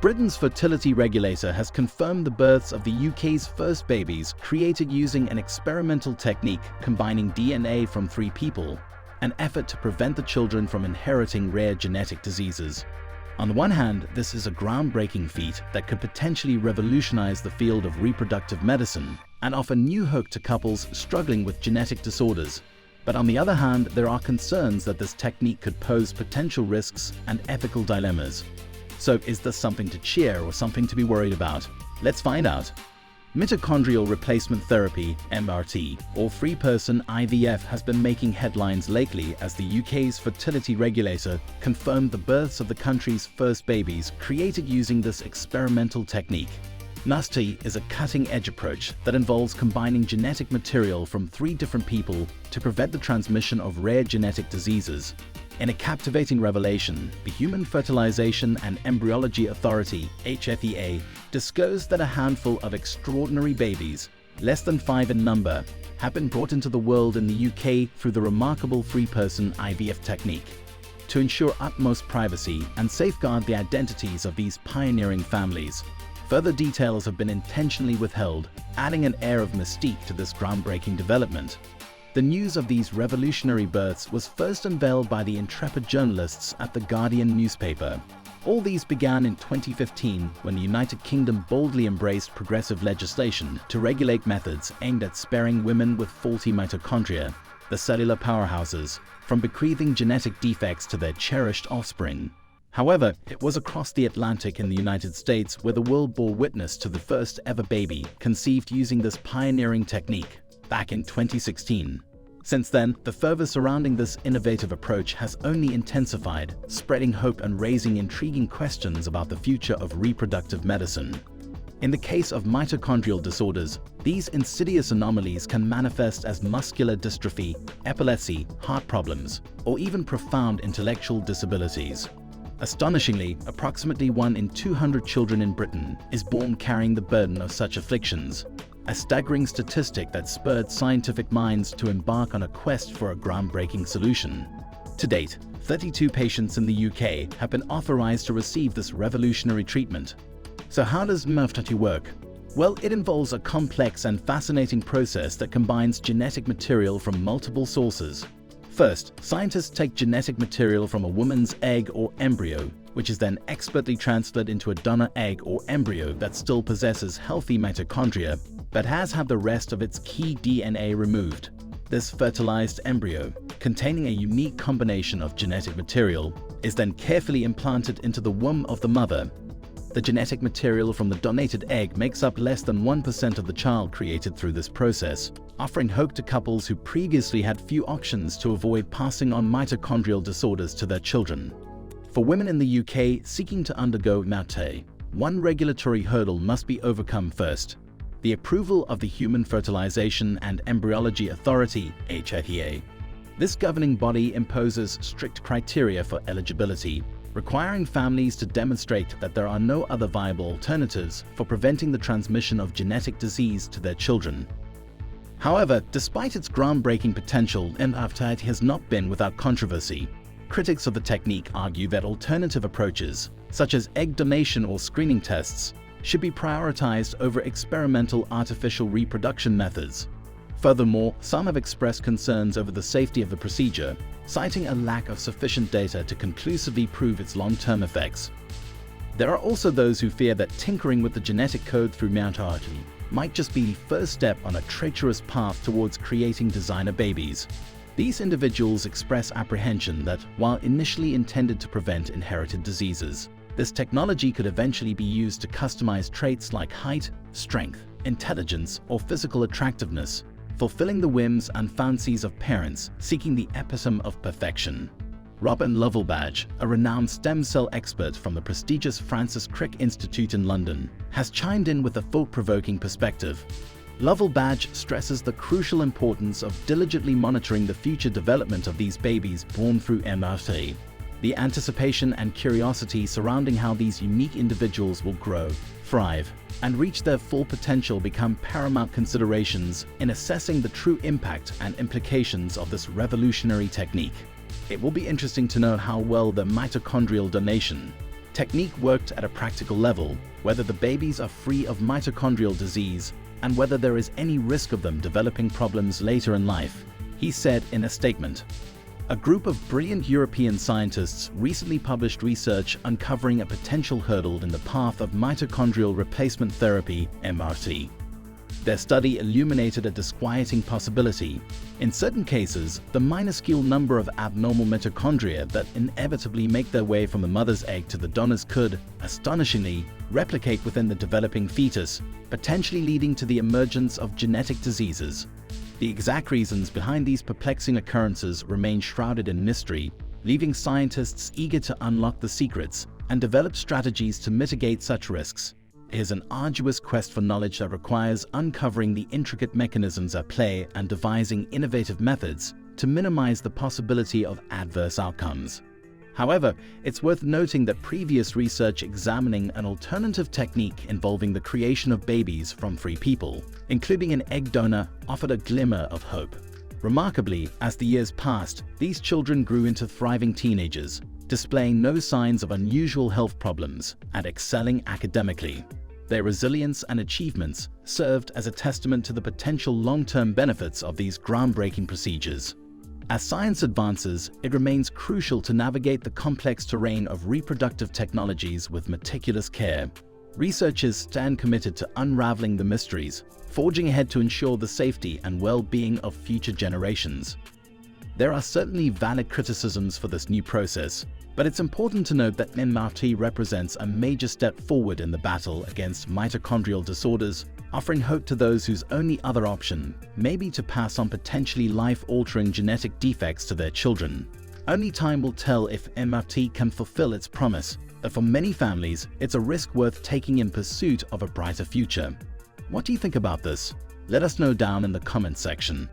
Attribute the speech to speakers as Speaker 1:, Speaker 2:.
Speaker 1: Britain's fertility regulator has confirmed the births of the UK's first babies created using an experimental technique combining DNA from 3 people, an effort to prevent the children from inheriting rare genetic diseases. On the one hand, this is a groundbreaking feat that could potentially revolutionize the field of reproductive medicine and offer new hope to couples struggling with genetic disorders. But on the other hand, there are concerns that this technique could pose potential risks and ethical dilemmas. So is this something to cheer or something to be worried about? Let's find out. Mitochondrial replacement therapy, MRT, or three-person IVF has been making headlines lately as the UK's fertility regulator confirmed the births of the country's first babies created using this experimental technique. MRT is a cutting-edge approach that involves combining genetic material from 3 different people to prevent the transmission of rare genetic diseases. In a captivating revelation, the Human Fertilization and Embryology Authority, HFEA, disclosed that a handful of extraordinary babies, less than 5 in number, have been brought into the world in the UK through the remarkable 3-person IVF technique. To ensure utmost privacy and safeguard the identities of these pioneering families, further details have been intentionally withheld, adding an air of mystique to this groundbreaking development. The news of these revolutionary births was first unveiled by the intrepid journalists at The Guardian newspaper. All these began in 2015 when the United Kingdom boldly embraced progressive legislation to regulate methods aimed at sparing women with faulty mitochondria, the cellular powerhouses, from bequeathing genetic defects to their cherished offspring. However, it was across the Atlantic in the United States where the world bore witness to the first ever baby conceived using this pioneering technique, back in 2016. Since then, the fervor surrounding this innovative approach has only intensified, spreading hope and raising intriguing questions about the future of reproductive medicine. In the case of mitochondrial disorders, these insidious anomalies can manifest as muscular dystrophy, epilepsy, heart problems, or even profound intellectual disabilities. Astonishingly, approximately 1 in 200 children in Britain is born carrying the burden of such afflictions, a staggering statistic that spurred scientific minds to embark on a quest for a groundbreaking solution. To date, 32 patients in the UK have been authorized to receive this revolutionary treatment. So how does MRT work? Well, it involves a complex and fascinating process that combines genetic material from multiple sources. First, scientists take genetic material from a woman's egg or embryo, which is then expertly transferred into a donor egg or embryo that still possesses healthy mitochondria, but has had the rest of its key DNA removed. This fertilized embryo, containing a unique combination of genetic material, is then carefully implanted into the womb of the mother. The genetic material from the donated egg makes up less than 1% of the child created through this process, offering hope to couples who previously had few options to avoid passing on mitochondrial disorders to their children. For women in the UK seeking to undergo MRT, one regulatory hurdle must be overcome first: the approval of the Human Fertilization and Embryology Authority, HFEA. This governing body imposes strict criteria for eligibility, requiring families to demonstrate that there are no other viable alternatives for preventing the transmission of genetic disease to their children. However, despite its groundbreaking potential, MRT has not been without controversy. Critics of the technique argue that alternative approaches, such as egg donation or screening tests, should be prioritized over experimental artificial reproduction methods. Furthermore, some have expressed concerns over the safety of the procedure, citing a lack of sufficient data to conclusively prove its long-term effects. There are also those who fear that tinkering with the genetic code through MRT might just be the first step on a treacherous path towards creating designer babies. These individuals express apprehension that, while initially intended to prevent inherited diseases, this technology could eventually be used to customize traits like height, strength, intelligence, or physical attractiveness, fulfilling the whims and fancies of parents seeking the epitome of perfection. Robin Lovell-Badge, a renowned stem cell expert from the prestigious Francis Crick Institute in London, has chimed in with a thought-provoking perspective. Lovell-Badge stresses the crucial importance of diligently monitoring the future development of these babies born through MRT. The anticipation and curiosity surrounding how these unique individuals will grow, thrive, and reach their full potential become paramount considerations in assessing the true impact and implications of this revolutionary technique. It will be interesting to know how well the mitochondrial donation, Technique worked at a practical level, whether the babies are free of mitochondrial disease and whether there is any risk of them developing problems later in life, he said in a statement. A group of brilliant European scientists recently published research uncovering a potential hurdle in the path of mitochondrial replacement therapy, MRT. Their study illuminated a disquieting possibility. In certain cases, the minuscule number of abnormal mitochondria that inevitably make their way from the mother's egg to the donors could, astonishingly, replicate within the developing fetus, potentially leading to the emergence of genetic diseases. The exact reasons behind these perplexing occurrences remain shrouded in mystery, leaving scientists eager to unlock the secrets and develop strategies to mitigate such risks. It is an arduous quest for knowledge that requires uncovering the intricate mechanisms at play and devising innovative methods to minimize the possibility of adverse outcomes. However, it's worth noting that previous research examining an alternative technique involving the creation of babies from free people, including an egg donor, offered a glimmer of hope. Remarkably, as the years passed, these children grew into thriving teenagers, displaying no signs of unusual health problems and excelling academically. Their resilience and achievements served as a testament to the potential long-term benefits of these groundbreaking procedures. As science advances, it remains crucial to navigate the complex terrain of reproductive technologies with meticulous care. Researchers stand committed to unraveling the mysteries, forging ahead to ensure the safety and well-being of future generations. There are certainly valid criticisms for this new process, but it's important to note that MRT represents a major step forward in the battle against mitochondrial disorders, offering hope to those whose only other option may be to pass on potentially life-altering genetic defects to their children. Only time will tell if MRT can fulfill its promise, but for many families, it's a risk worth taking in pursuit of a brighter future. What do you think about this? Let us know down in the comments section.